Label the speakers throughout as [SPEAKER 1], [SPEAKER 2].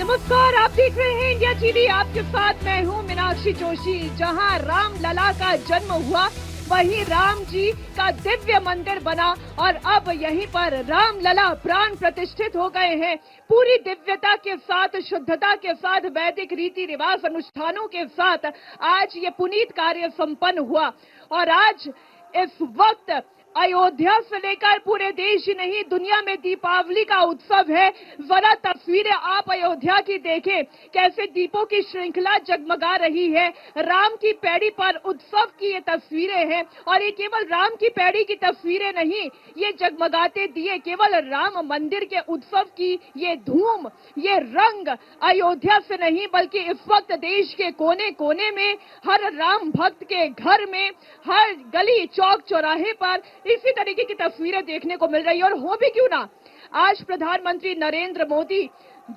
[SPEAKER 1] नमस्कार, आप देख रहे हैं इंडिया टीवी। आपके साथ मैं हूं मीनाक्षी जोशी। जहां राम लला का जन्म हुआ, वहीं राम जी का दिव्य मंदिर बना और अब यहीं पर राम लला प्राण प्रतिष्ठित हो गए हैं। पूरी दिव्यता के साथ, शुद्धता के साथ, वैदिक रीति रिवाज अनुष्ठानों के साथ आज ये पुनीत कार्य संपन्न हुआ। और आज इस वक्त अयोध्या से लेकर पूरे देश ही नहीं, दुनिया में दीपावली का उत्सव है। जरा तस्वीरें आप अयोध्या की देखें, कैसे दीपों की श्रृंखला जगमगा रही है। राम की पैड़ी पर उत्सव की ये तस्वीरें हैं और ये केवल राम की पैड़ी की तस्वीरें नहीं, ये जगमगाते दिए केवल राम मंदिर के उत्सव की ये धूम, ये रंग अयोध्या से नहीं बल्कि इस वक्त देश के कोने कोने में, हर राम भक्त के घर में, हर गली चौक चौराहे पर इसी तरीके की तस्वीरें देखने को मिल रही है। और हो भी क्यों ना, आज प्रधानमंत्री नरेंद्र मोदी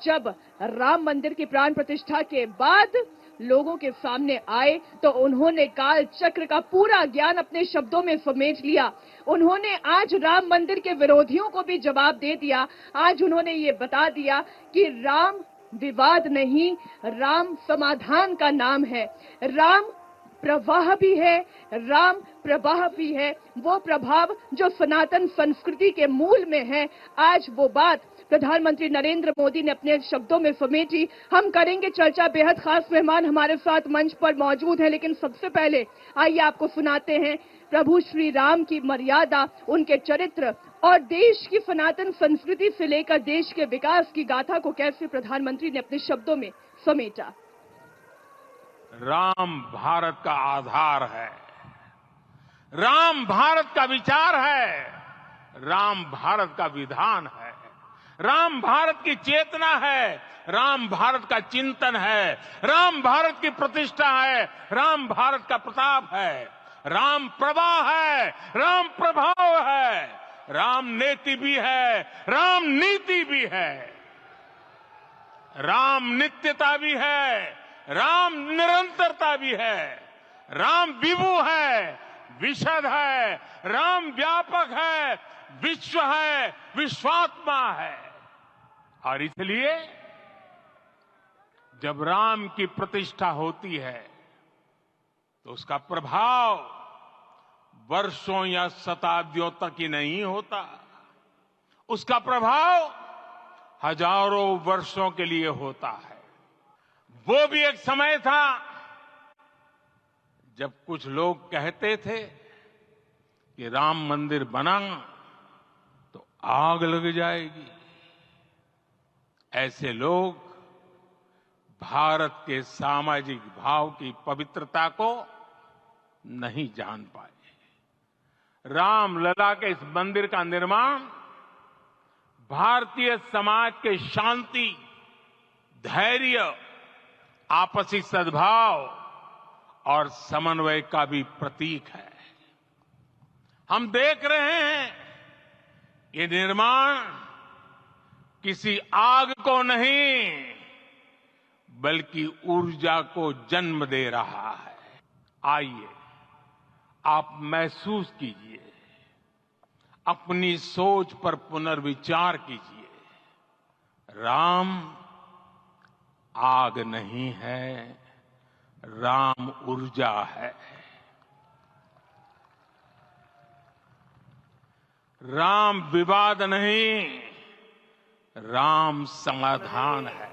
[SPEAKER 1] जब राम मंदिर की प्राण प्रतिष्ठा के बाद लोगों के सामने आए तो उन्होंने काल चक्र का पूरा ज्ञान अपने शब्दों में समेट लिया। उन्होंने आज राम मंदिर के विरोधियों को भी जवाब दे दिया। आज उन्होंने ये बता दिया कि राम विवाद नहीं, राम समाधान का नाम है। राम प्रवाह भी है, राम प्रवाह भी है, वो प्रभाव जो सनातन संस्कृति के मूल में है। आज वो बात प्रधानमंत्री नरेंद्र मोदी ने अपने शब्दों में समेटी। हम करेंगे चर्चा। बेहद खास मेहमान हमारे साथ मंच पर मौजूद है, लेकिन सबसे पहले आइए आपको सुनाते हैं प्रभु श्री राम की मर्यादा, उनके चरित्र और देश की सनातन संस्कृति से लेकर देश के विकास की गाथा को कैसे प्रधानमंत्री ने अपने शब्दों में समेटा।
[SPEAKER 2] राम भारत का आधार है, राम भारत का विचार है, राम भारत का विधान है, राम भारत की चेतना है, राम भारत का चिंतन है, राम भारत की प्रतिष्ठा है, राम भारत का प्रताप है, राम प्रवाह है, राम प्रभाव है, राम नेति भी है, राम नीति भी है, राम नित्यता भी है, राम निरंतरता भी है, राम विभु है, विशद है, राम व्यापक है, विश्व है, विश्वात्मा है। और इसलिए जब राम की प्रतिष्ठा होती है तो उसका प्रभाव वर्षों या शताब्दियों तक ही नहीं होता, उसका प्रभाव हजारों वर्षों के लिए होता है। वो भी एक समय था जब कुछ लोग कहते थे कि राम मंदिर बना तो आग लग जाएगी। ऐसे लोग भारत के सामाजिक भाव की पवित्रता को नहीं जान पाए। राम लला के इस मंदिर का निर्माण भारतीय समाज के शांति, धैर्य, आपसी सद्भाव और समन्वय का भी प्रतीक है। हम देख रहे हैं ये निर्माण किसी आग को नहीं बल्कि ऊर्जा को जन्म दे रहा है। आइए आप महसूस कीजिए, अपनी सोच पर पुनर्विचार कीजिए। राम आग नहीं है, राम ऊर्जा है। राम विवाद नहीं, राम समाधान है,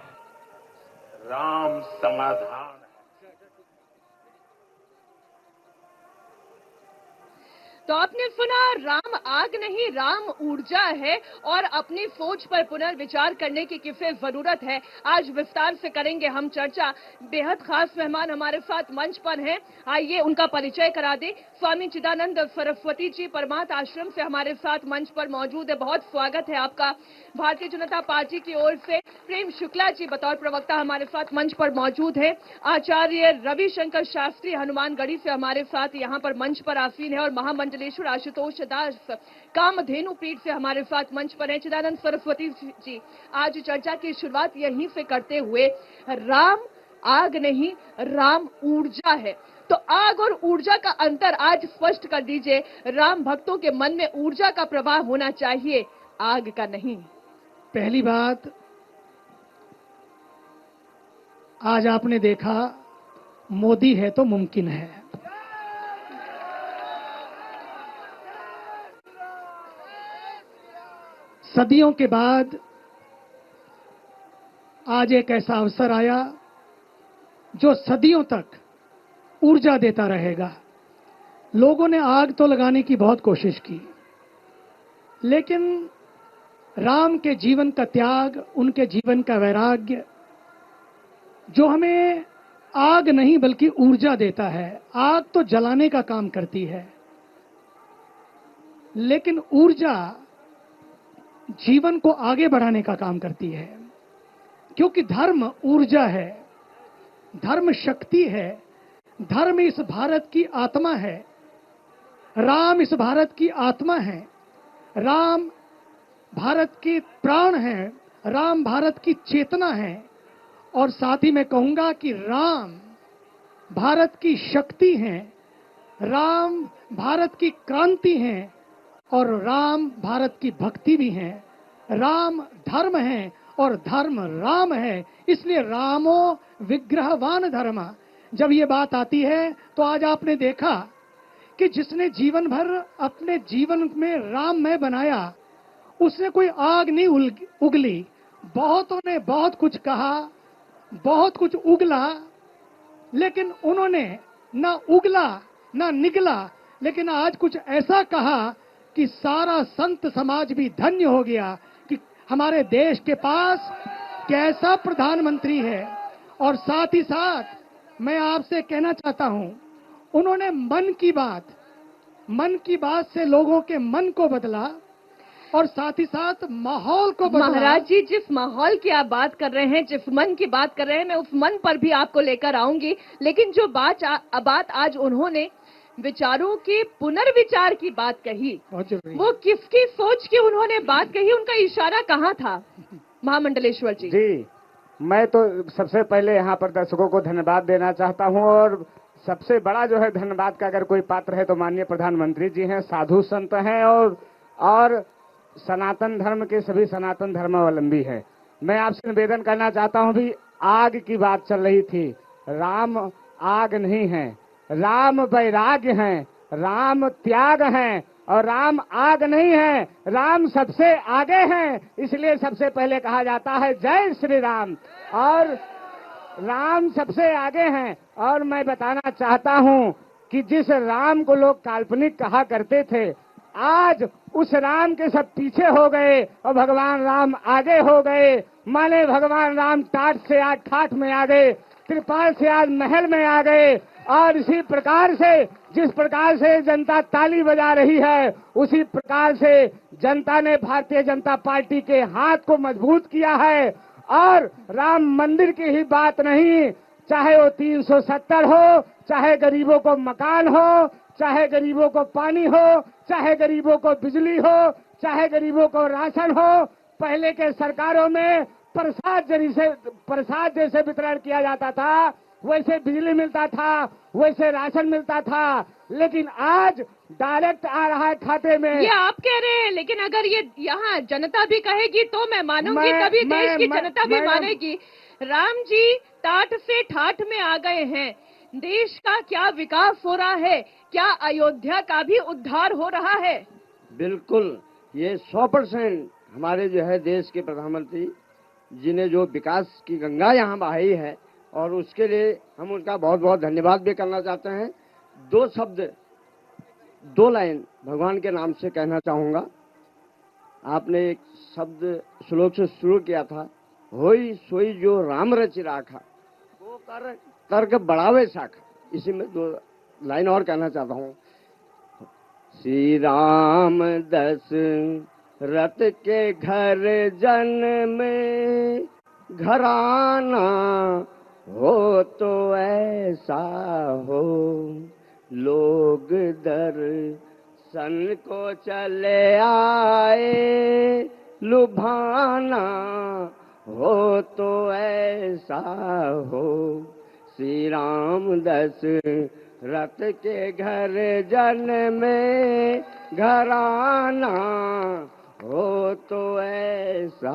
[SPEAKER 2] राम समाधान है।
[SPEAKER 1] तो आपने सुना, राम आग नहीं, राम ऊर्जा है और अपनी सोच पर पुनर्विचार करने की किसे जरूरत है, आज विस्तार से करेंगे हम चर्चा। बेहद खास मेहमान हमारे साथ मंच पर हैं, आइए उनका परिचय करा दें। स्वामी चिदानंद सरस्वती जी परमार्थ आश्रम से हमारे साथ मंच पर मौजूद है, बहुत स्वागत है आपका। भारतीय जनता पार्टी की ओर से प्रेम शुक्ला जी बतौर प्रवक्ता हमारे साथ मंच पर मौजूद है। आचार्य रविशंकर शास्त्री हनुमानगढ़ी से हमारे साथ यहाँ पर मंच पर आसीन है और महामंडलेश्वर आशुतोष दास कामधेनु पीठ से हमारे साथ मंच पर है। चिदानंद सरस्वती जी, आज चर्चा की शुरुआत यहीं से करते हुए, राम आग नहीं, राम ऊर्जा है, तो आग और ऊर्जा का अंतर आज स्पष्ट कर दीजिए। राम भक्तों के मन में ऊर्जा का प्रवाह होना चाहिए, आग का नहीं।
[SPEAKER 3] पहली बात, आज आपने देखा मोदी है तो मुमकिन है। सदियों के बाद आज एक ऐसा अवसर आया जो सदियों तक ऊर्जा देता रहेगा। लोगों ने आग तो लगाने की बहुत कोशिश की, लेकिन राम के जीवन का त्याग, उनके जीवन का वैराग्य जो हमें आग नहीं बल्कि ऊर्जा देता है। आग तो जलाने का काम करती है, लेकिन ऊर्जा जीवन को आगे बढ़ाने का काम करती है, क्योंकि धर्म ऊर्जा है, धर्म शक्ति है, धर्म इस भारत की आत्मा है, राम इस भारत की आत्मा है, राम भारत के प्राण है, राम भारत की चेतना है। और साथ ही मैं कहूंगा कि राम भारत की शक्ति है, राम भारत की क्रांति है और राम भारत की भक्ति भी है। राम धर्म है और धर्म राम है, इसलिए रामो विग्रहवान धर्म। जब ये बात आती है तो आज आपने देखा कि जिसने जीवन भर अपने जीवन में राममय बनाया, उसने कोई आग नहीं उगली। बहुतों ने बहुत कुछ कहा, बहुत कुछ उगला, लेकिन उन्होंने ना उगला ना निगला, लेकिन आज कुछ ऐसा कहा कि सारा संत समाज भी धन्य हो गया कि हमारे देश के पास कैसा प्रधानमंत्री है। और साथ ही साथ मैं आपसे कहना चाहता हूं, उन्होंने मन की बात से लोगों के मन को बदला और साथ ही साथ माहौल को बदला।
[SPEAKER 1] महाराज जी, जिस माहौल की आप बात कर रहे हैं, जिस मन की बात कर रहे हैं, मैं उस मन पर भी आपको लेकर आऊंगी, लेकिन जो बात आज उन्होंने विचारों के पुनर्विचार की बात कही, वो किसकी सोच की उन्होंने बात कही, उनका इशारा कहाँ था महामंडलेश्वर जी?
[SPEAKER 4] जी, मैं तो सबसे पहले यहाँ पर दर्शकों को धन्यवाद देना चाहता हूँ, और सबसे बड़ा जो है धन्यवाद का अगर कोई पात्र है तो माननीय प्रधानमंत्री जी हैं, साधु संत हैं और सनातन धर्म के सभी सनातन धर्मावलंबी हैं। मैं आपसे निवेदन करना चाहता हूं भी, आग की बात चल रही थी, राम आग नहीं है, राम वैराग्य हैं, राम त्याग हैं और राम आग नहीं है, राम सबसे आगे हैं। इसलिए सबसे पहले कहा जाता है जय श्री राम, और राम सबसे आगे हैं। और मैं बताना चाहता हूं कि जिस राम को लोग काल्पनिक कहा करते थे, आज उस राम के सब पीछे हो गए और भगवान राम आगे हो गए। माने भगवान राम टाट से आज ठाठ में आ गए, त्रिपाल से आज महल में आ गए। और इसी प्रकार से जिस प्रकार से जनता ताली बजा रही है, उसी प्रकार से जनता ने भारतीय जनता पार्टी के हाथ को मजबूत किया है। और राम मंदिर की ही बात नहीं, चाहे वो 370 हो, चाहे गरीबों को मकान हो, चाहे गरीबों को पानी हो, चाहे गरीबों को बिजली हो, चाहे गरीबों को राशन हो। पहले के सरकारों में प्रसाद जैसे वितरण किया जाता था, वैसे बिजली मिलता था, वैसे राशन मिलता था, लेकिन आज डायरेक्ट आ रहा है खाते में।
[SPEAKER 1] ये आप कह रहे हैं, लेकिन अगर ये यहाँ जनता भी कहेगी तो मैं मानूंगी, तभी देश की जनता भी मानेगी। राम जी टाट से ठाठ में आ गए हैं, देश का क्या विकास हो रहा है, क्या अयोध्या का भी उद्धार हो रहा है?
[SPEAKER 5] बिल्कुल, ये 100% हमारे जो है देश के प्रधानमंत्री जी ने जो विकास की गंगा यहाँ बहाई है, और उसके लिए हम उनका बहुत बहुत धन्यवाद भी करना चाहते हैं। 2 शब्द 2 लाइन भगवान के नाम से कहना चाहूंगा। आपने एक शब्द श्लोक से शुरू किया था, होई सोई जो राम रचि राखा, वो कर बढ़ावे शाखा। इसी में 2 लाइन और कहना चाहता हूँ। श्री राम दशरथ के घर जन्मे, घराना हो तो ऐसा हो, लोग दर्शन को चले आए, लुभाना हो तो ऐसा हो। श्री राम दशरथ के घर जन्मे, घराना हो तो ऐसा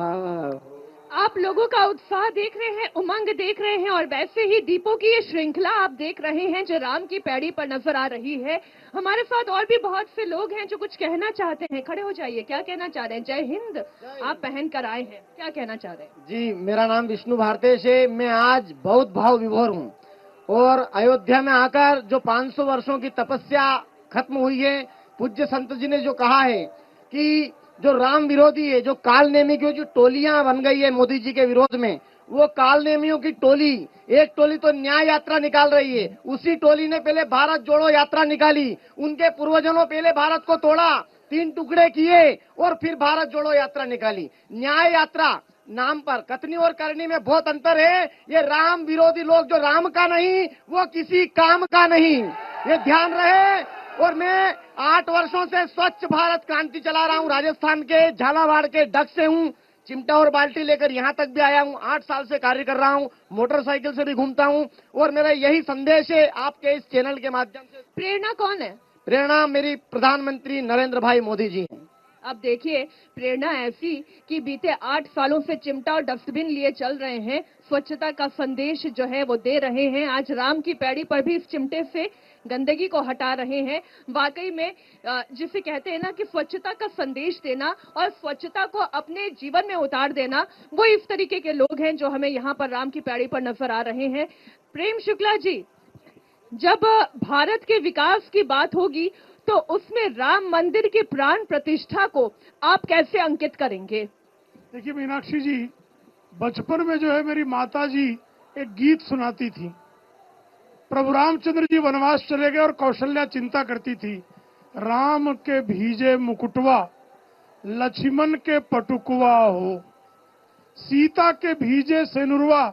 [SPEAKER 5] हो।
[SPEAKER 1] आप लोगों का उत्साह देख रहे हैं, उमंग देख रहे हैं और वैसे ही दीपों की ये श्रृंखला आप देख रहे हैं जो राम की पैड़ी पर नजर आ रही है। हमारे साथ और भी बहुत से लोग हैं जो कुछ कहना चाहते हैं। खड़े हो जाइए, क्या कहना चाह रहे हैं? जय हिंद। आप पहन कर आए हैं, क्या कहना चाह रहे हैं?
[SPEAKER 5] जी, मेरा नाम विष्णु भारतेश है। मैं आज बहुत भाव विभोर हूँ और अयोध्या में आकर जो 500 वर्षों की तपस्या खत्म हुई है, पूज्य संत जी ने जो कहा है कि जो राम विरोधी है, जो काल नेमी की जो टोलियां बन गई है मोदी जी के विरोध में, वो काल नेमियों की टोली, एक टोली तो न्याय यात्रा निकाल रही है, उसी टोली ने पहले भारत जोड़ो यात्रा निकाली। उनके पूर्वजों पहले भारत को तोड़ा, 3 टुकड़े किए और फिर भारत जोड़ो यात्रा निकाली। न्याय यात्रा नाम पर कथनी और करनी में बहुत अंतर है। ये राम विरोधी लोग जो राम का नहीं, वो किसी काम का नहीं, ये ध्यान रहे। और मैं 8 वर्षों से स्वच्छ भारत क्रांति चला रहा हूँ। राजस्थान के झालावाड़ के डग से हूँ, चिमटा और बाल्टी लेकर यहाँ तक भी आया हूँ। 8 साल से कार्य कर रहा हूँ, मोटरसाइकिल से भी घूमता हूँ और मेरा यही संदेश है आपके इस चैनल के माध्यम से।
[SPEAKER 1] प्रेरणा कौन है?
[SPEAKER 5] प्रेरणा मेरी प्रधानमंत्री नरेंद्र भाई मोदी जी हैं।
[SPEAKER 1] अब देखिए, प्रेरणा ऐसी कि बीते 8 सालों से चिमटा और डस्टबिन लिए चल रहे हैं, स्वच्छता का संदेश जो है वो दे रहे हैं। आज राम की पैड़ी पर भी इस चिमटे से गंदगी को हटा रहे हैं। वाकई में जिसे कहते हैं ना कि स्वच्छता का संदेश देना और स्वच्छता को अपने जीवन में उतार देना, वो इस तरीके के लोग हैं जो हमें यहाँ पर राम की पैड़ी पर नजर आ रहे हैं। प्रेम शुक्ला जी, जब भारत के विकास की बात होगी तो उसमें राम मंदिर की प्राण प्रतिष्ठा को आप कैसे अंकित करेंगे?
[SPEAKER 3] देखिए मीनाक्षी जी, बचपन में जो है मेरी माता जी एक गीत सुनाती थी। प्रभु रामचंद्र जी वनवास चले गए और कौशल्या चिंता करती थी, राम के भीजे मुकुटवा लक्ष्मण के पटुकवा हो, सीता के भीजे सेनुरवा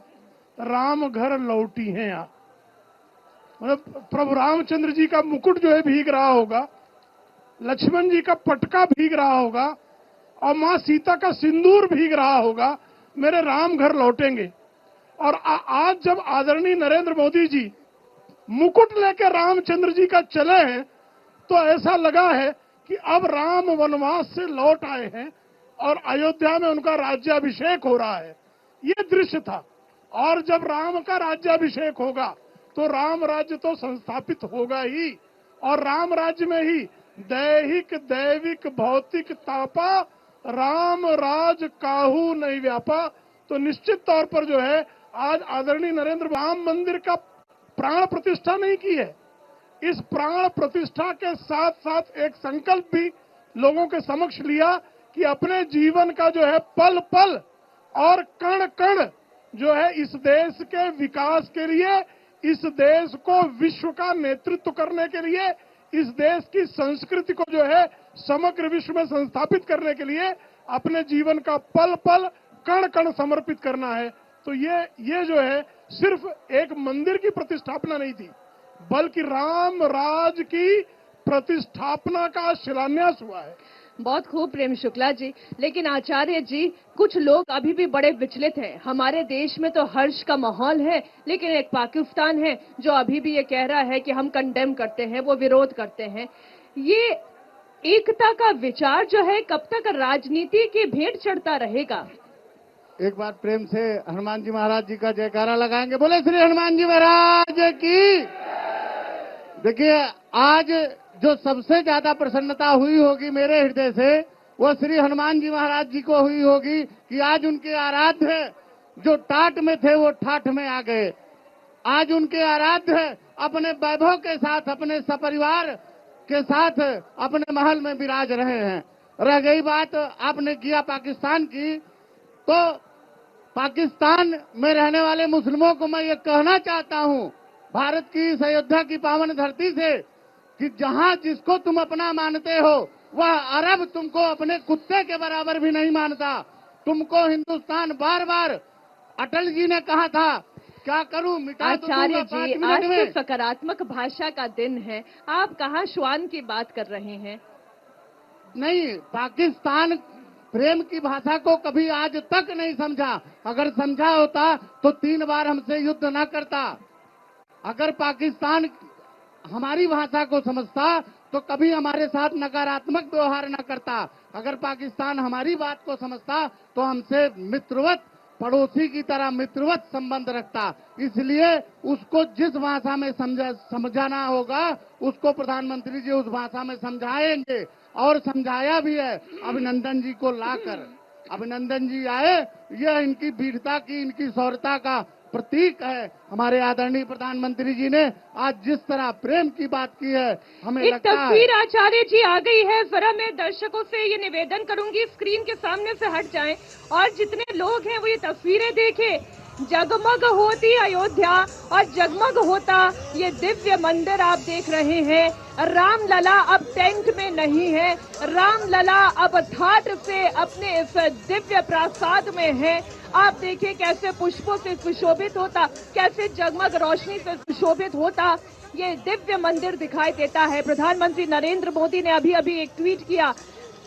[SPEAKER 3] राम घर लौटी हैं। यहाँ मतलब प्रभु रामचंद्र जी का मुकुट जो है भीग रहा होगा, लक्ष्मण जी का पटका भीग रहा होगा और माँ सीता का सिंदूर भीग रहा होगा, मेरे राम घर लौटेंगे। और आज जब आदरणीय नरेंद्र मोदी जी मुकुट लेकर रामचंद्र जी का चले हैं तो ऐसा लगा है कि अब राम वनवास से लौट आए हैं और अयोध्या में उनका राज्याभिषेक हो रहा है। ये दृश्य था। और जब राम का राज्याभिषेक होगा तो राम राज्य तो संस्थापित होगा ही, और राम राज्य में ही दैहिक दैविक भौतिक तापा राम राज काहू नहीं व्यापा। तो निश्चित तौर पर जो है आज आदरणीय नरेंद्र राम मंदिर का प्राण प्रतिष्ठा नहीं की है। इस प्राण प्रतिष्ठा के साथ साथ एक संकल्प भी लोगों के समक्ष लिया कि अपने जीवन का जो है पल पल और कण कण जो है इस देश के विकास के लिए, इस देश को विश्व का नेतृत्व करने के लिए, इस देश की संस्कृति को जो है समग्र विश्व में संस्थापित करने के लिए अपने जीवन का पल पल कण कण समर्पित करना है। तो ये जो है सिर्फ एक मंदिर की प्रतिष्ठापना नहीं थी, बल्कि राम राज की प्रतिष्ठापना का शिलान्यास हुआ है।
[SPEAKER 1] बहुत खूब प्रेम शुक्ला जी। लेकिन आचार्य जी, कुछ लोग अभी भी बड़े विचलित हैं। हमारे देश में तो हर्ष का माहौल है, लेकिन एक पाकिस्तान है जो अभी भी ये कह रहा है कि हम कंडेम करते हैं, वो विरोध करते हैं। ये एकता का विचार जो है कब तक राजनीति की भेंट चढ़ता रहेगा?
[SPEAKER 5] एक बार प्रेम से हनुमान जी महाराज जी का जयकारा लगाएंगे। बोले श्री हनुमान जी महाराज की। देखिए, आज जो सबसे ज्यादा प्रसन्नता हुई होगी मेरे हृदय से, वो श्री हनुमान जी महाराज जी को हुई होगी कि आज उनके आराध्य जो टाट में थे वो ठाठ में आ गए। आज उनके आराध्य अपने वैभव के साथ, अपने सपरिवार के साथ अपने महल में विराज रहे हैं। रह गई बात आपने किया पाकिस्तान की, तो पाकिस्तान में रहने वाले मुस्लिमों को मैं ये कहना चाहता हूँ, भारत की इस अयोध्या की पावन धरती से, कि जहाँ जिसको तुम अपना मानते हो वह अरब तुमको अपने कुत्ते के बराबर भी नहीं मानता। तुमको हिंदुस्तान बार बार, अटल जी ने कहा था, क्या करूं मिटा तो दूंगा 5 मिनट में।
[SPEAKER 1] आज तो सकारात्मक भाषा का दिन है, आप कहाँ श्वान की बात कर रहे हैं?
[SPEAKER 5] नहीं, पाकिस्तान प्रेम की भाषा को कभी आज तक नहीं समझा। अगर समझा होता तो 3 बार हमसे युद्ध न करता। अगर पाकिस्तान हमारी भाषा को समझता तो कभी हमारे साथ नकारात्मक व्यवहार न करता। अगर पाकिस्तान हमारी बात को समझता तो हमसे मित्रवत
[SPEAKER 6] पड़ोसी की तरह मित्रवत संबंध रखता, इसलिए उसको जिस भाषा में समझाना होगा उसको प्रधानमंत्री जी उस भाषा में समझाएंगे और समझाया भी है। अभिनंदन जी को लाकर अभिनंदन जी आए, यह इनकी वीरता की, इनकी शौर्यता का प्रतीक है। हमारे आदरणीय प्रधानमंत्री जी ने आज जिस तरह प्रेम की बात की है, हमें
[SPEAKER 1] एक
[SPEAKER 6] लगता है
[SPEAKER 1] तस्वीर आचार्य जी आ गई है। जरा मैं दर्शकों से ये निवेदन करूंगी, स्क्रीन के सामने से हट जाएं और जितने लोग हैं वो ये तस्वीरें देखें। जगमग होती अयोध्या और जगमग होता ये दिव्य मंदिर आप देख रहे हैं। रामलला अब टेंट में नहीं है, रामलला अब ठाट से अपने इस दिव्य प्रासाद में है। आप देखिए कैसे पुष्पों से सुशोभित होता, कैसे जगमग रोशनी से सुशोभित होता ये दिव्य मंदिर दिखाई देता है। प्रधानमंत्री नरेंद्र मोदी ने अभी अभी एक ट्वीट किया,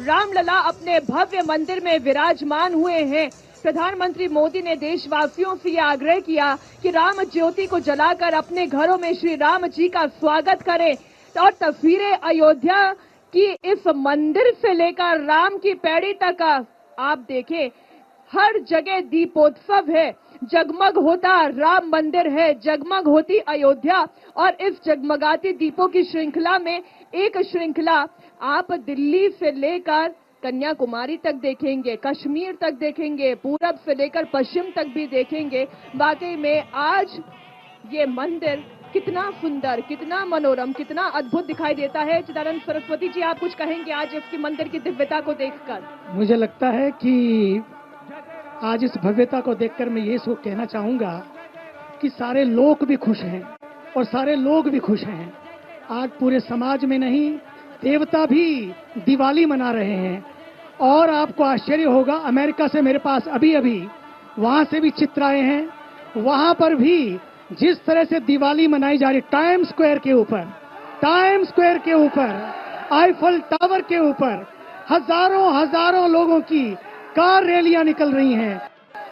[SPEAKER 1] रामलला अपने भव्य मंदिर में विराजमान हुए हैं। प्रधानमंत्री मोदी ने देशवासियों से यह आग्रह किया कि राम ज्योति को जलाकर अपने घरों में श्री राम जी का स्वागत करें। और तस्वीरें अयोध्या की इस मंदिर से लेकर राम की पैड़ी तक आप देखें, हर जगह दीपोत्सव है, जगमग होता राम मंदिर है, जगमग होती अयोध्या। और इस जगमगाती दीपों की श्रृंखला में एक श्रृंखला आप दिल्ली से लेकर कन्याकुमारी तक देखेंगे, कश्मीर तक देखेंगे, पूरब से लेकर पश्चिम तक भी देखेंगे। वाकई में आज ये मंदिर कितना सुंदर, कितना मनोरम, कितना अद्भुत दिखाई देता है। चिदानंद सरस्वती जी, आप कुछ कहेंगे आज इसकी मंदिर की दिव्यता को देखकर?
[SPEAKER 3] मुझे लगता है कि आज इस भव्यता को देखकर मैं ये सब कहना चाहूंगा कि सारे लोग भी खुश हैं और सारे लोग भी खुश हैं। आज पूरे समाज में नहीं, देवता भी दिवाली मना रहे हैं। और आपको आश्चर्य होगा, अमेरिका से मेरे पास अभी अभी वहां से भी चित्र आए हैं। वहां पर भी जिस तरह से दिवाली मनाई जा रही, टाइम स्क्वायर के ऊपर, आईफल टावर के ऊपर हजारों लोगों की कार रैलियां निकल रही हैं।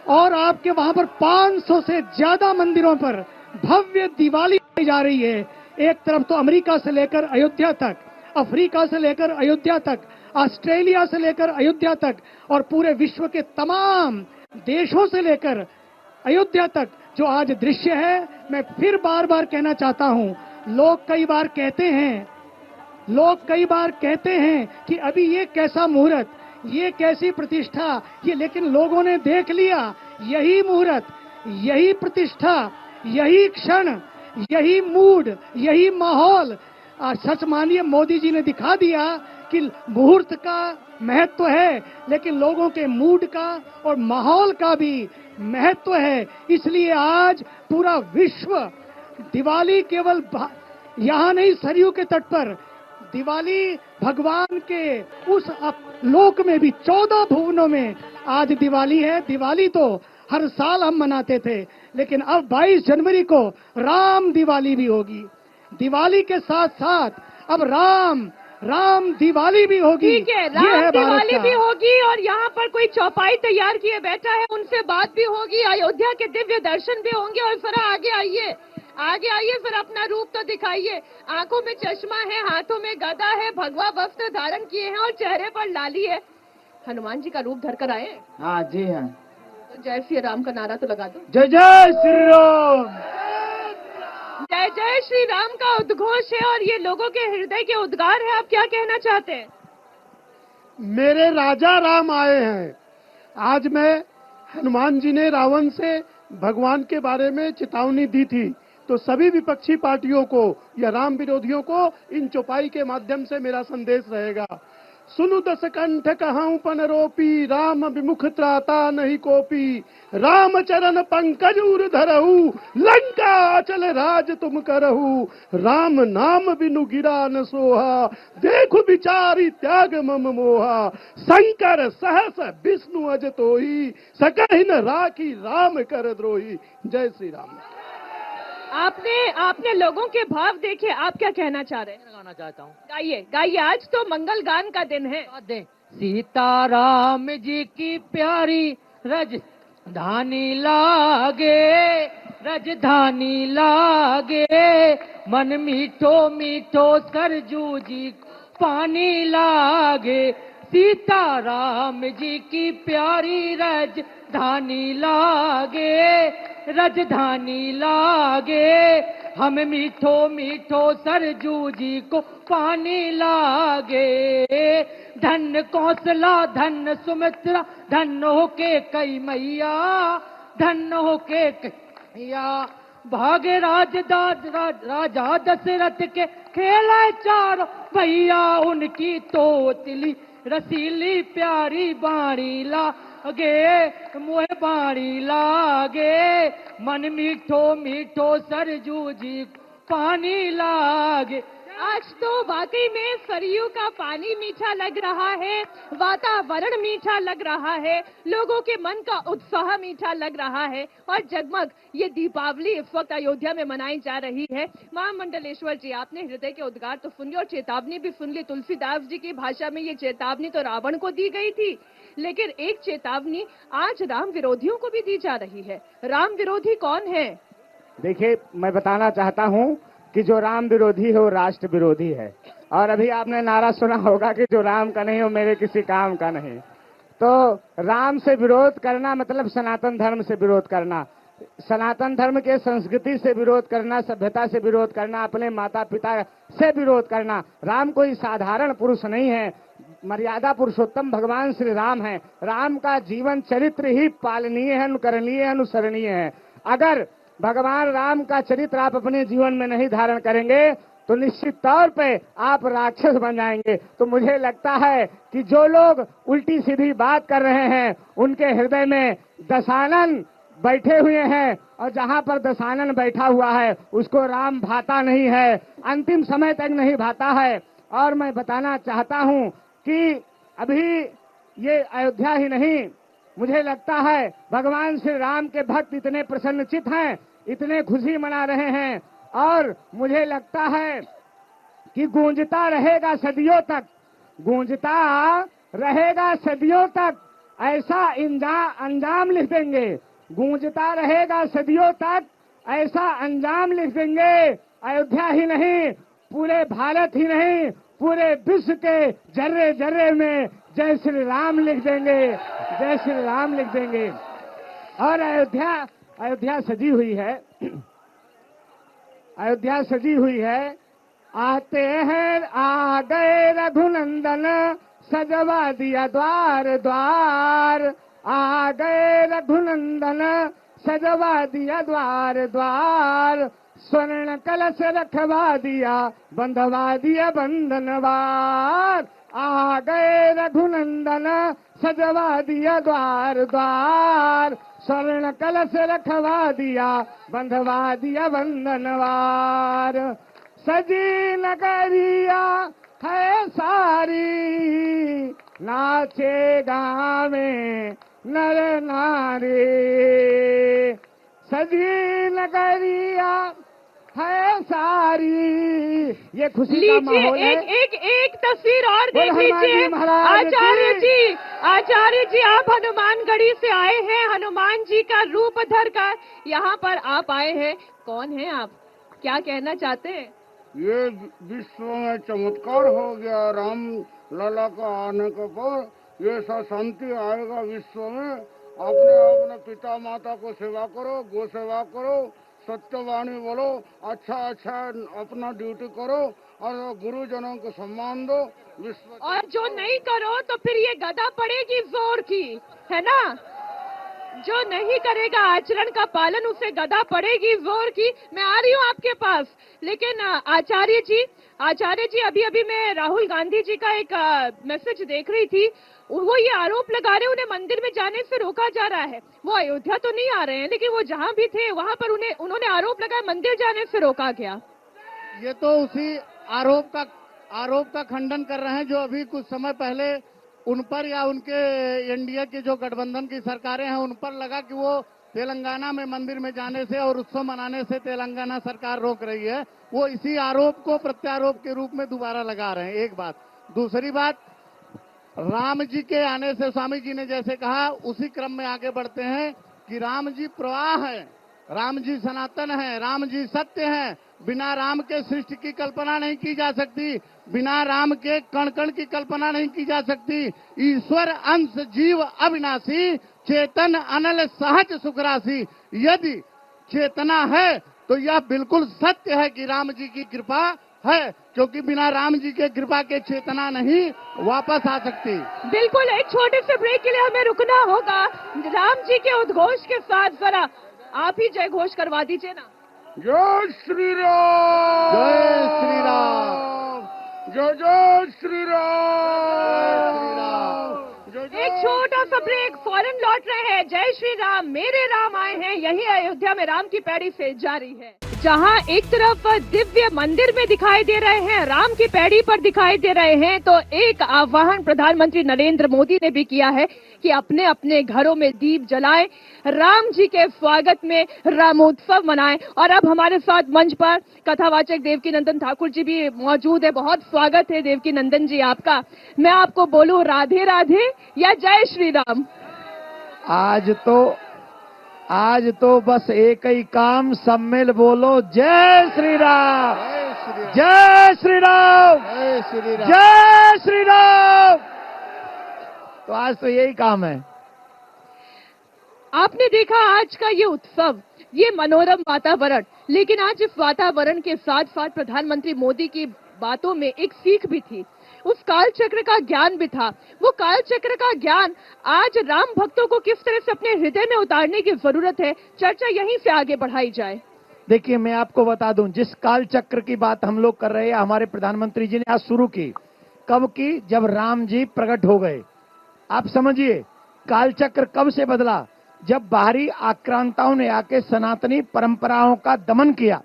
[SPEAKER 3] और आपके वहां पर 500 से ज्यादा मंदिरों पर भव्य दिवाली मनाई जा रही है। एक तरफ तो अमेरिका से लेकर अयोध्या तक, अफ्रीका से लेकर अयोध्या तक, ऑस्ट्रेलिया से लेकर अयोध्या तक और पूरे विश्व के तमाम देशों से लेकर अयोध्या तक जो आज दृश्य है। मैं फिर बार बार कहना चाहता हूं, लोग कई बार कहते हैं कि अभी ये कैसा मुहूर्त, ये कैसी प्रतिष्ठा, ये, लेकिन लोगों ने देख लिया, यही मुहूर्त, यही प्रतिष्ठा, यही क्षण, यही मूड, यही माहौल। सच मानिए, मोदी जी ने दिखा दिया कि मुहूर्त का महत्व है, लेकिन लोगों के मूड का और माहौल का भी महत्व है। इसलिए आज पूरा विश्व दिवाली केवल यहाँ नहीं, सरयू के तट पर दिवाली भगवान के उस लोक में भी 14 भुवनों में आज दिवाली है। दिवाली तो हर साल हम मनाते थे, लेकिन अब 22 जनवरी को राम दिवाली भी होगी। दिवाली के साथ साथ अब राम दिवाली भी होगी।
[SPEAKER 1] ठीक है, राम दिवाली भी होगी और यहाँ पर कोई चौपाई तैयार किए बैठा है, उनसे बात भी होगी, अयोध्या के दिव्य दर्शन भी होंगे। और जरा आगे आइए, जरा अपना रूप तो दिखाइए। आंखों में चश्मा है, हाथों में गदा है, भगवा वस्त्र धारण किए हैं और चेहरे पर लाली है। हनुमान जी का रूप धरकर आए?
[SPEAKER 7] हाँ जी हाँ।
[SPEAKER 1] तो जय श्री राम का नारा तो लगा दो।
[SPEAKER 7] जय जय श्री राम।
[SPEAKER 1] जय जय श्री राम का उद्घोष है और ये लोगों के हृदय के उद्गार है। आप क्या कहना चाहते हैं?
[SPEAKER 6] मेरे राजा राम आए हैं। आज मैं, हनुमान जी ने रावण से भगवान के बारे में चेतावनी दी थी, तो सभी विपक्षी पार्टियों को या राम विरोधियों को इन चौपाई के माध्यम से मेरा संदेश रहेगा। सुनु दस कंठ कहूं पन रोपी, राम विमुख त्राता नहीं कोपी। राम चरण पंकज उर धरहु, लंका अचल राज तुम करहु। राम नाम बिनु गिरा न सोहा, देखु विचारी त्याग मम मोहा। शंकर सहस विष्णु अज तोही, सकहि न राखी राम कर द्रोही। जय श्री राम।
[SPEAKER 1] आपने लोगों के भाव देखे, आप क्या कहना चाह रहे हैं?
[SPEAKER 7] गाना चाहता हूँ।
[SPEAKER 1] गाइए, आज तो मंगल गान का दिन है।
[SPEAKER 7] सीताराम जी की प्यारी राजधानी लागे, मन मीठो मीठो सरजू जी पानी लागे। सीता राम जी की प्यारी राजधानी लागे, राजधानी लागे। हम मीठो मीठो सरजू जी को पानी लागे। धन कौशला धन सुमित्रा धन हो के कई मैया, धन हो के कई मैया। भागे राजा दशरथ के खेला चारों भैया, उनकी तोतली रसीली प्यारी बाणी लागे, मुँह बाणी लागे। मन मीठो मीठो सरजू जी पानी लागे।
[SPEAKER 1] आज तो वाकई में सरयू का पानी मीठा लग रहा है, वातावरण मीठा लग रहा है, लोगों के मन का उत्साह मीठा लग रहा है और जगमग ये दीपावली इस वक्त अयोध्या में मनाई जा रही है। महामंडलेश्वर जी, आपने हृदय के उद्गार तो सुन लिए और चेतावनी भी सुन ली। तुलसीदास जी की भाषा में ये चेतावनी तो रावण को दी गई थी, लेकिन एक चेतावनी आज राम विरोधियों को भी दी जा रही है। राम विरोधी कौन है?
[SPEAKER 4] देखिए, मैं बताना चाहता हूं कि जो राम विरोधी है वो राष्ट्र विरोधी है। और अभी आपने नारा सुना होगा कि जो राम का नहीं वो मेरे किसी काम का नहीं। तो राम से विरोध करना मतलब सनातन धर्म से विरोध करना, सनातन धर्म के संस्कृति से विरोध करना, सभ्यता से विरोध करना, अपने माता पिता से विरोध करना। राम कोई साधारण पुरुष नहीं है, मर्यादा पुरुषोत्तम भगवान श्री राम है। राम का जीवन चरित्र ही पालनीय है, अनुकरणीय है, अनुसरणीय है। अगर भगवान राम का चरित्र आप अपने जीवन में नहीं धारण करेंगे तो निश्चित तौर पे आप राक्षस बन जाएंगे। तो मुझे लगता है कि जो लोग उल्टी सीधी बात कर रहे हैं उनके हृदय में दशानन बैठे हुए हैं, और जहां पर दशानन बैठा हुआ है उसको राम भाता नहीं है, अंतिम समय तक नहीं भाता है। और मैं बताना चाहता हूं कि अभी ये अयोध्या ही नहीं, मुझे लगता है भगवान श्री राम के भक्त इतने प्रसन्नचित हैं, इतने खुशी मना रहे हैं, और मुझे लगता है कि गूंजता रहेगा सदियों तक, गूंजता रहेगा सदियों तक। ऐसा अंजाम लिख देंगे, गूंजता रहेगा सदियों तक, ऐसा अंजाम लिख देंगे। अयोध्या ही नहीं, पूरे भारत ही नहीं, पूरे विश्व के जर्रे जर्रे में जय श्री राम लिख देंगे, जय श्री राम लिख देंगे। और अयोध्या सजी हुई है, अयोध्या सजी हुई है। आते हैं आ गए रघुनंदन, सजवा दिया द्वार द्वार। आ गए रघुनंदन, सजवा दिया द्वार द्वार। स्वर्ण कलश रखवा दिया, बंधवा दिया बंधनवार। आ गए रघुनंदन, सजवा दिया द्वार द्वार। स्वर्ण कलश रखवा दिया, बंधवा दिया बंधनवार। सजी नगरिया है सारी, नाचे गावे नर नारी। सजी नगरिया है सारी, ये खुशी का माहौल है।
[SPEAKER 1] एक तस्वीर और देख लीजिए। आचार्य जी आप हनुमानगढ़ी से आए हैं, हनुमान जी का रूप धर कर यहाँ पर आप आए हैं। कौन है आप, क्या कहना चाहते हैं?
[SPEAKER 8] ये विश्व में चमत्कार हो गया राम लला का आने के पर। ये सब शांति आएगा विश्व में। अपने पिता माता को सेवा करो, गो सेवा करो, सत्यवाणी बोलो, अच्छा अपना ड्यूटी करो और गुरुजनों को सम्मान दो। विश्व
[SPEAKER 1] और जो नहीं करो तो फिर ये गदा पड़ेगी जोर की, है ना? जो नहीं करेगा आचरण का पालन उसे गदा पड़ेगी जोर की। मैं आ रही हूँ आपके पास, लेकिन आचार्य जी अभी मैं राहुल गांधी जी का एक मैसेज देख रही थी। वो ये आरोप लगा रहे उन्हें मंदिर में जाने से रोका जा रहा है। वो अयोध्या तो नहीं आ रहे हैं, लेकिन वो जहाँ भी थे वहाँ पर उन्होंने आरोप लगाया मंदिर जाने से रोका गया।
[SPEAKER 6] ये तो उसी आरोप का खंडन कर रहे हैं जो अभी कुछ समय पहले उन पर या उनके एनडीए की जो गठबंधन की सरकारें हैं उन पर लगा कि वो तेलंगाना में मंदिर में जाने से और उत्सव मनाने से तेलंगाना सरकार रोक रही है। वो इसी आरोप को प्रत्यारोप के रूप में दोबारा लगा रहे हैं। एक बात। दूसरी बात, राम जी के आने से स्वामी जी ने जैसे कहा उसी क्रम में आगे बढ़ते हैं कि राम जी प्रवाह है, राम जी सनातन है, राम जी सत्य है, बिना राम के सृष्टि की कल्पना नहीं की जा सकती, बिना राम के कण कण की कल्पना नहीं की जा सकती। ईश्वर अंश जीव अविनाशी, चेतन अनल सहज सुखराशि। यदि चेतना है तो यह बिल्कुल सत्य है कि राम जी की कृपा है, क्योंकि बिना राम जी के कृपा के चेतना नहीं वापस आ सकती।
[SPEAKER 1] बिल्कुल, एक छोटे से ब्रेक के लिए हमें रुकना होगा। राम जी के उद्घोष के साथ जरा आप ही जय घोष करवा दीजिए ना।
[SPEAKER 8] जय श्री राम,
[SPEAKER 6] जय श्री राम,
[SPEAKER 8] जय जय श्री राम,
[SPEAKER 1] एक छोटा सा ब्रेक, फौरन लौट रहे हैं। जय श्री राम, मेरे राम आए हैं, यही अयोध्या में राम की पैड़ी से जारी है। जहां एक तरफ दिव्य मंदिर में दिखाई दे रहे हैं, राम की पैड़ी पर दिखाई दे रहे हैं, तो एक आह्वान प्रधानमंत्री नरेंद्र मोदी ने भी किया है कि अपने अपने घरों में दीप जलाएं, राम जी के स्वागत में रामोत्सव मनाएं। और अब हमारे साथ मंच पर कथावाचक देवकी नंदन ठाकुर जी भी मौजूद है। बहुत स्वागत है देवकी नंदन जी आपका। मैं आपको बोलूं राधे राधे या जय श्री राम?
[SPEAKER 3] आज तो बस एक ही काम, सब मिल बोलो जय श्री राम, जय श्री राम,
[SPEAKER 6] जय श्री राम,
[SPEAKER 3] जय श्री राम। तो आज तो यही काम है।
[SPEAKER 1] आपने देखा आज का ये उत्सव, ये मनोरम वातावरण, लेकिन आज इस वातावरण के साथ साथ प्रधानमंत्री मोदी की बातों में एक सीख भी थी, उस काल चक्र का ज्ञान भी था। वो काल चक्र का ज्ञान आज राम भक्तों को किस तरह से अपने हृदय में उतारने की जरूरत है, चर्चा यहीं से आगे बढ़ाई जाए।
[SPEAKER 3] देखिए, मैं आपको बता दूं, जिस काल चक्र की बात हम लोग कर रहे हैं, हमारे प्रधानमंत्री जी ने आज शुरू की। कब की? जब राम जी प्रकट हो गए। आप समझिए, काल चक्र कब से बदला? जब बाहरी आक्रांताओं ने आके सनातनी परंपराओं का दमन किया।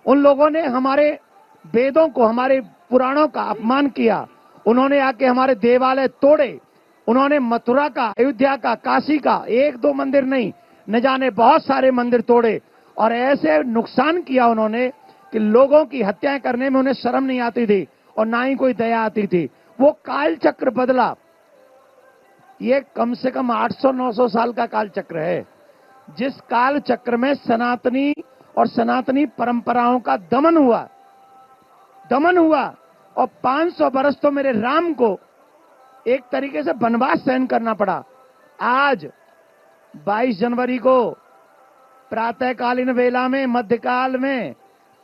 [SPEAKER 3] उन लोगों ने हमारे वेदों को, हमारे पुराणों का अपमान किया। उन्होंने आके हमारे देवालय तोड़े। उन्होंने मथुरा का, अयोध्या का, काशी का, एक दो मंदिर नहीं, न जाने बहुत सारे मंदिर तोड़े। और ऐसे नुकसान किया उन्होंने कि लोगों की हत्याएं करने में उन्हें शर्म नहीं आती थी और ना ही कोई दया आती थी। वो काल चक्र बदला। ये कम से कम 800-900 साल का काल चक्र है, जिस काल चक्र में सनातनी और सनातनी परंपराओं का दमन हुआ और 500 बरस तो मेरे राम को एक तरीके से वनवास सहन करना पड़ा। आज 22 जनवरी को प्रातःकालीन वेला में, मध्यकाल में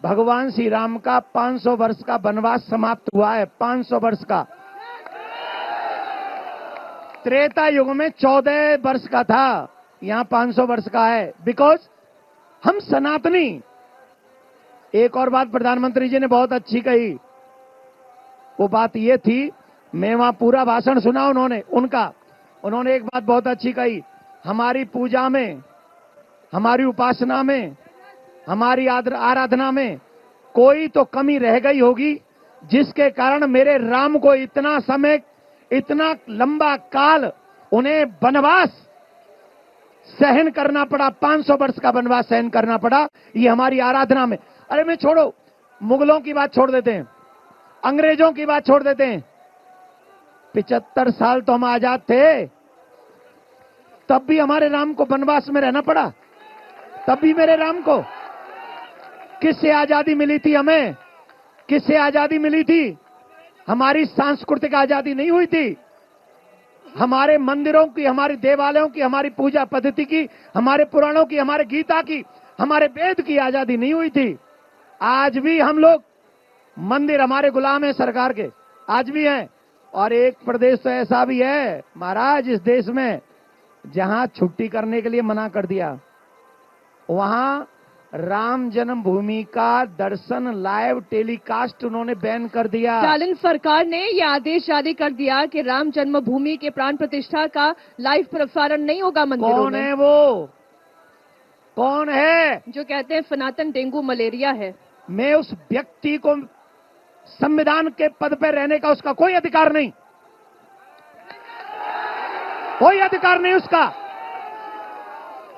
[SPEAKER 3] भगवान श्री राम का 500 वर्ष का वनवास समाप्त हुआ है। 500 वर्ष का। त्रेता युग में 14 वर्ष का था, यहां 500 वर्ष का है। बिकॉज हम सनातनी। एक और बात प्रधानमंत्री जी ने बहुत अच्छी कही, वो बात ये थी, मैं वहां पूरा भाषण सुना उन्होंने एक बात बहुत अच्छी कही, हमारी पूजा में, हमारी उपासना में, हमारी आराधना में कोई तो कमी रह गई होगी, जिसके कारण मेरे राम को इतना समय, इतना लंबा काल उन्हें वनवास सहन करना पड़ा। 500 वर्ष का वनवास सहन करना पड़ा, ये हमारी आराधना में। अरे मैं छोड़ो, मुगलों की बात छोड़ देते हैं, अंग्रेजों की बात छोड़ देते हैं। 75 साल तो हम आजाद थे, तब भी हमारे राम को वनवास में रहना पड़ा। तब भी मेरे राम को किससे आजादी मिली थी? हमें किससे आजादी मिली थी? हमारी सांस्कृतिक आजादी नहीं हुई थी। हमारे मंदिरों की, हमारे देवालयों की, हमारी पूजा पद्धति की, हमारे पुराणों की, हमारे गीता की, हमारे वेद की आजादी नहीं हुई थी। आज भी हम लोग, मंदिर हमारे गुलाम है सरकार के, आज भी हैं। और एक प्रदेश तो ऐसा भी है महाराज इस देश में, जहां छुट्टी करने के लिए मना कर दिया। वहां राम जन्मभूमि का दर्शन लाइव टेलीकास्ट उन्होंने बैन कर दिया।
[SPEAKER 1] स्टालिन सरकार ने यह आदेश जारी कर दिया कि राम जन्मभूमि के प्राण प्रतिष्ठा का लाइव प्रसारण नहीं होगा मंदिरों में।
[SPEAKER 3] कौन है वो? कौन है
[SPEAKER 1] जो कहते हैं सनातन डेंगू मलेरिया है?
[SPEAKER 3] मैं उस व्यक्ति को, संविधान के पद पर रहने का उसका कोई अधिकार नहीं, कोई अधिकार नहीं उसका।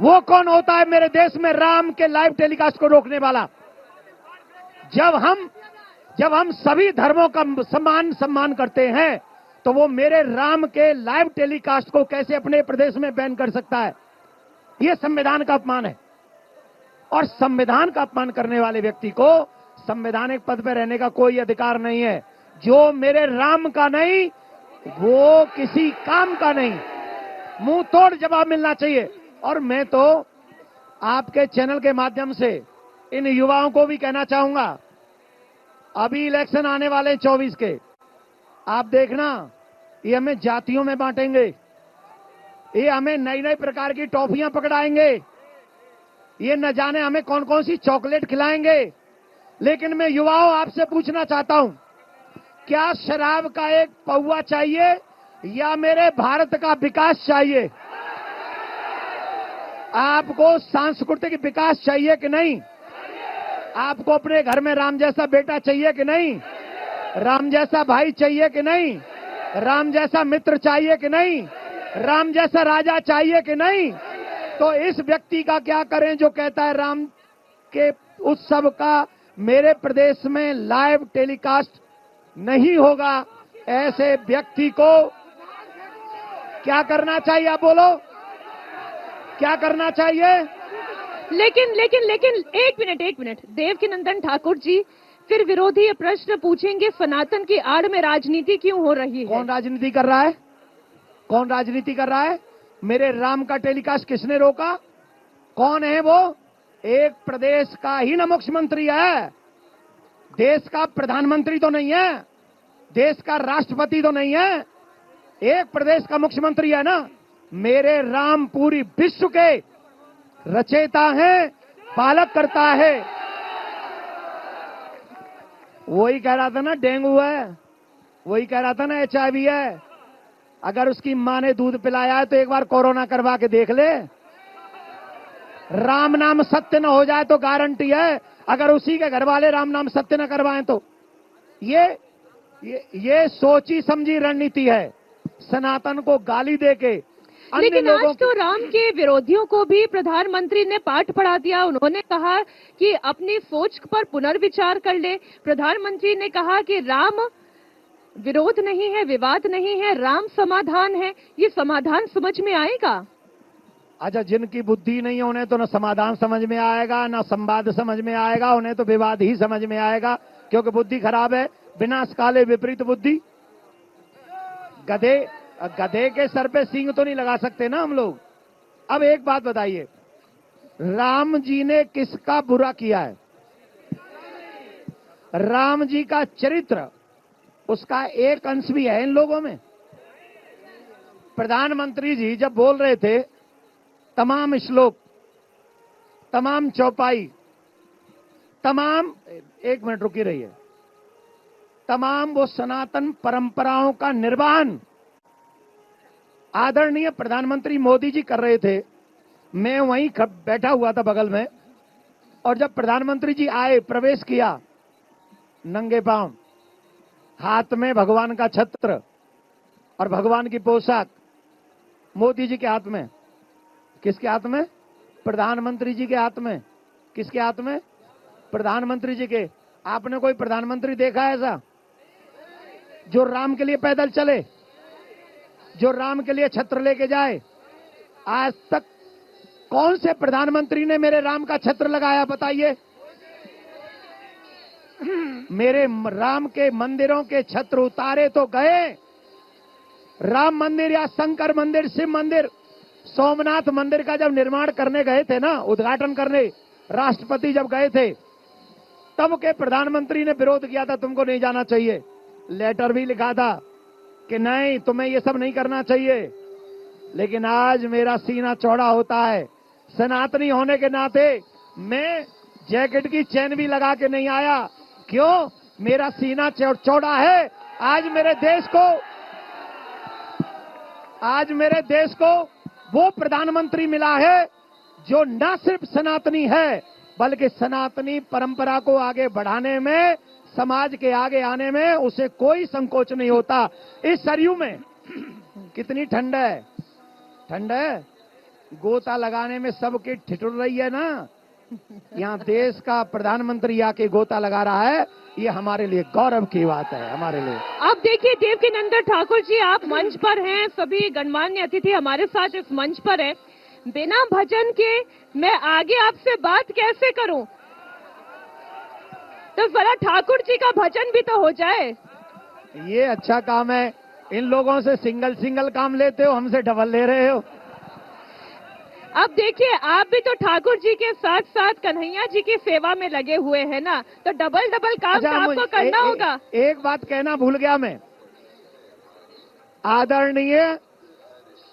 [SPEAKER 3] वो कौन होता है मेरे देश में राम के लाइव टेलीकास्ट को रोकने वाला? जब हम सभी धर्मों का सम्मान करते हैं, तो वो मेरे राम के लाइव टेलीकास्ट को कैसे अपने प्रदेश में बैन कर सकता है? ये संविधान का अपमान है। और संविधान का अपमान करने वाले व्यक्ति को संवैधानिक पद पर रहने का कोई अधिकार नहीं है। जो मेरे राम का नहीं वो किसी काम का नहीं। मुंह तोड़ जवाब मिलना चाहिए। और मैं तो आपके चैनल के माध्यम से इन युवाओं को भी कहना चाहूंगा, अभी इलेक्शन आने वाले 24 के, आप देखना ये हमें जातियों में बांटेंगे, ये हमें नई नई प्रकार की टॉफियां पकड़ाएंगे, ये न जाने हमें कौन कौन सी चॉकलेट खिलाएंगे। लेकिन मैं युवाओं आपसे पूछना चाहता हूं, क्या शराब का एक पौवा चाहिए या मेरे भारत का विकास चाहिए? आपको सांस्कृतिक विकास चाहिए कि नहीं? आपको अपने घर में राम जैसा बेटा चाहिए कि नहीं? राम जैसा भाई चाहिए कि नहीं? राम जैसा मित्र चाहिए कि नहीं? राम जैसा राजा चाहिए कि नहीं? तो इस व्यक्ति का क्या करें जो कहता है राम के उत्सव का मेरे प्रदेश में लाइव टेलीकास्ट नहीं होगा। ऐसे व्यक्ति को क्या करना चाहिए? आप बोलो, क्या करना चाहिए?
[SPEAKER 1] लेकिन एक मिनट देवकीनंदन ठाकुर जी, फिर विरोधी ये प्रश्न पूछेंगे, सनातन की आड़ में राजनीति क्यों हो रही है?
[SPEAKER 3] कौन राजनीति कर रहा है? कौन राजनीति कर रहा है? मेरे राम का टेलीकास्ट किसने रोका? कौन है वो? एक प्रदेश का ही ना मुख्यमंत्री है, देश का प्रधानमंत्री तो नहीं है, देश का राष्ट्रपति तो नहीं है, एक प्रदेश का मुख्यमंत्री है ना। मेरे राम पूरी विश्व के रचयिता है, पालक करता है। वही कह रहा था ना डेंगू है, वही कह रहा था ना HIV है। अगर उसकी मां ने दूध पिलाया है तो एक बार कोरोना करवा के देख ले। राम नाम सत्य न हो जाए तो गारंटी है, अगर उसी के घर वाले राम नाम सत्य न करवाएं तो। ये सोची समझी रणनीति है, सनातन को गाली देके।
[SPEAKER 1] लेकिन आज तो राम के विरोधियों को भी प्रधानमंत्री ने पाठ पढ़ा दिया। उन्होंने कहा कि अपनी सोच पर पुनर्विचार कर ले। प्रधानमंत्री ने कहा कि राम विरोध नहीं है, विवाद नहीं है, राम समाधान है। ये समाधान समझ में आएगा?
[SPEAKER 3] अच्छा, जिनकी बुद्धि नहीं है उन्हें तो न समाधान समझ में आएगा, न संवाद समझ में आएगा, उन्हें तो विवाद ही समझ में आएगा, क्योंकि बुद्धि खराब है। विनाश काले विपरीत बुद्धि। गधे के सर पे सींग तो नहीं लगा सकते ना हम लोग। अब एक बात बताइए, राम जी ने किसका बुरा किया है? राम जी का चरित्र, उसका एक अंश भी है इन लोगों में। प्रधानमंत्री जी जब बोल रहे थे, तमाम श्लोक, तमाम चौपाई, तमाम, एक मिनट रुकी रहिए, तमाम वो सनातन परंपराओं का निर्वहन आदरणीय प्रधानमंत्री मोदी जी कर रहे थे। मैं वहीं बैठा हुआ था बगल में, और जब प्रधानमंत्री जी आए, प्रवेश किया, नंगे पांव, हाथ में भगवान का छत्र और भगवान की पोशाक, मोदी जी के हाथ में। किसके हाथ में? प्रधानमंत्री जी के हाथ में। किसके हाथ में? प्रधानमंत्री जी के। आपने कोई प्रधानमंत्री देखा ऐसा जो राम के लिए पैदल चले, जो राम के लिए छत्र लेके जाए? आज तक कौन से प्रधानमंत्री ने मेरे राम का छत्र लगाया? बताइए। मेरे राम के मंदिरों के छत्र उतारे तो गए। राम मंदिर या शंकर मंदिर, शिव मंदिर, सोमनाथ मंदिर का जब निर्माण करने गए थे ना, उद्घाटन करने राष्ट्रपति जब गए थे, तब के प्रधानमंत्री ने विरोध किया था, तुमको नहीं जाना चाहिए। लेटर भी लिखा था कि नहीं, तुम्हें ये सब नहीं करना चाहिए। लेकिन आज मेरा सीना चौड़ा होता है, सनातनी होने के नाते मैं जैकेट की चैन भी लगा के नहीं आया। क्यों? मेरा सीना चौड़ा है। आज मेरे देश को वो प्रधानमंत्री मिला है जो न सिर्फ सनातनी है, बल्कि सनातनी परंपरा को आगे बढ़ाने में, समाज के आगे आने में उसे कोई संकोच नहीं होता। इस सरयू में कितनी ठंड है, ठंड है, गोता लगाने में सबकी ठिठुर रही है ना। यहाँ देश का प्रधानमंत्री आके गोता लगा रहा है, ये हमारे लिए गौरव की बात है, हमारे लिए।
[SPEAKER 1] अब देखिए देवकीनंदन ठाकुर जी, आप मंच पर हैं, सभी गणमान्य अतिथि हमारे साथ इस मंच पर है। बिना भजन के मैं आगे आपसे बात कैसे करूं? तो जरा ठाकुर जी का भजन भी तो हो जाए।
[SPEAKER 3] ये अच्छा काम है, इन लोगों से सिंगल सिंगल काम लेते हो, हमसे डबल ले रहे हो।
[SPEAKER 1] अब देखिए, आप भी तो ठाकुर जी के साथ साथ कन्हैया जी की सेवा में लगे हुए हैं ना, तो डबल डबल काम तो आपको करना होगा।
[SPEAKER 3] एक बात कहना भूल गया मैं, आदरणीय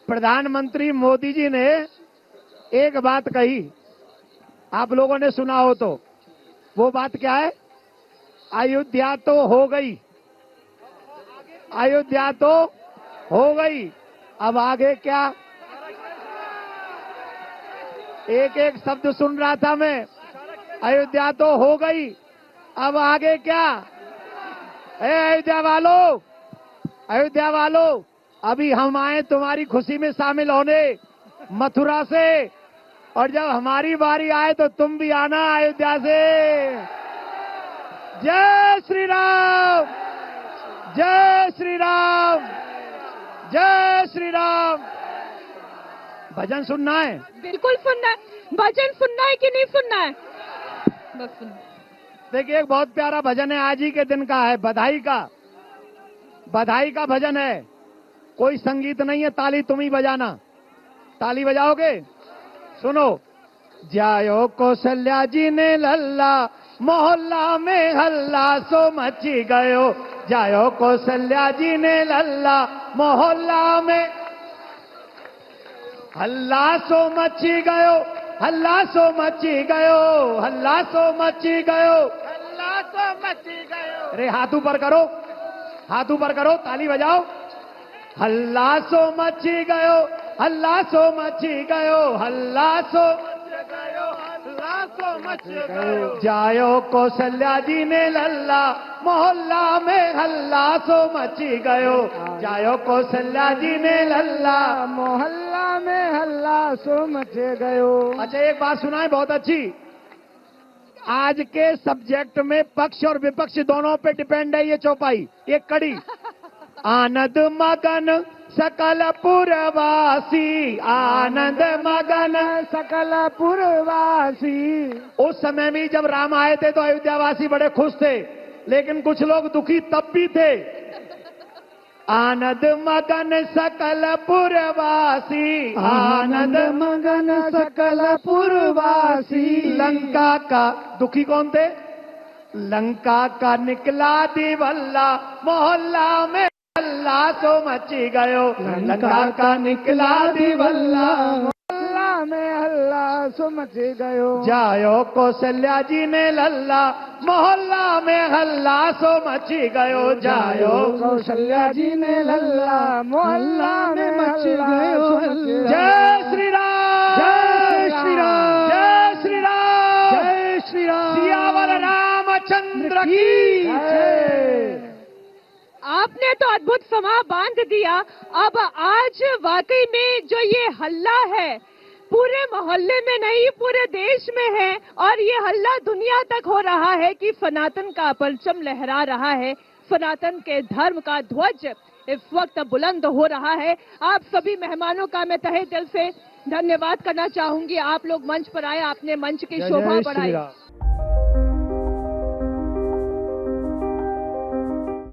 [SPEAKER 3] प्रधानमंत्री मोदी जी ने एक बात कही, आप लोगों ने सुना हो तो, वो बात क्या है? अयोध्या तो हो गई, अयोध्या तो हो गई, अब आगे क्या? एक एक शब्द सुन रहा था मैं, अयोध्या तो हो गई, अब आगे क्या? अयोध्या वालों, अयोध्या वालों, अभी हम आए तुम्हारी खुशी में शामिल होने मथुरा से, और जब हमारी बारी आए तो तुम भी आना अयोध्या से। जय श्री राम, जय श्री राम, जय श्री राम। भजन सुनना है?
[SPEAKER 1] बिल्कुल सुनना है। भजन सुनना है कि नहीं सुनना है? बस सुनना।
[SPEAKER 3] देखिए, एक बहुत प्यारा भजन है, आज ही के दिन का है, बधाई का, बधाई का भजन है। कोई संगीत नहीं है, ताली तुम ही बजाना। ताली बजाओगे? सुनो। जायो कौशल्या जी ने लल्ला, मोहल्ला में हल्ला सो मची गयो। जायो कौशल्या जी ने लल्ला, मोहल्ला में हल्ला सो मची गयो, हल्ला सो मची गयो, हल्ला सो मची गयो, हल्ला सो मची गयो। अरे हाथ ऊपर करो, हाथ ऊपर करो, ताली बजाओ। हल्ला सो मची गयो, हल्ला सो मची गयो, हल्ला सो मची गयो, हल्ला सो मची गयो। जायो कौशल्या जी ने लल्ला, मोहल्ला में हल्ला सो मची गयो। जायो कौशल्या जी ने लल्ला,
[SPEAKER 4] मोहल्ला में हल्ला सो मचे गयो।
[SPEAKER 3] अच्छा, एक बात सुनाए बहुत अच्छी, आज के सब्जेक्ट में पक्ष और विपक्ष दोनों पे डिपेंड है ये चौपाई, ये कड़ी। आनंद मगन सकल पुरवासी, आनंद मगन
[SPEAKER 4] सकल पुरवासी।
[SPEAKER 3] उस समय में जब राम आए थे तो अयोध्यावासी बड़े खुश थे, लेकिन कुछ लोग दुखी तब भी थे। आनंद मगन सकल पुरवासी, आनंद मगन सकल पुरवासी। लंका का दुखी कौन थे? लंका का निकला दिवल्ला, मोहल्ला में हल्ला सो मची गयो। लंका का निकला दिवल्ला,
[SPEAKER 4] मोहल्ला में हल्ला सो मचे गयो।
[SPEAKER 3] जायो कौशल्या जी ने लल्ला, मोहल्ला में हल्ला सो मची गयो। जायो
[SPEAKER 4] कौशल्या जी ने लल्ला, मोहल्ला में मची गयो।
[SPEAKER 3] जय श्री राम, जय श्री राम, जय श्री राम, जय श्री राम। सियावर रामचंद्र की जय।
[SPEAKER 1] आपने तो अद्भुत समा बांध दिया। अब आज वाकई में जो ये हल्ला है, पूरे मोहल्ले में नहीं पूरे देश में है, और ये हल्ला दुनिया तक हो रहा है कि सनातन का परचम लहरा रहा है, सनातन के धर्म का ध्वज इस वक्त बुलंद हो रहा है। आप सभी मेहमानों का मैं तहे दिल से धन्यवाद करना चाहूंगी। आप लोग मंच पर आए, आपने मंच की शोभा बढ़ाई।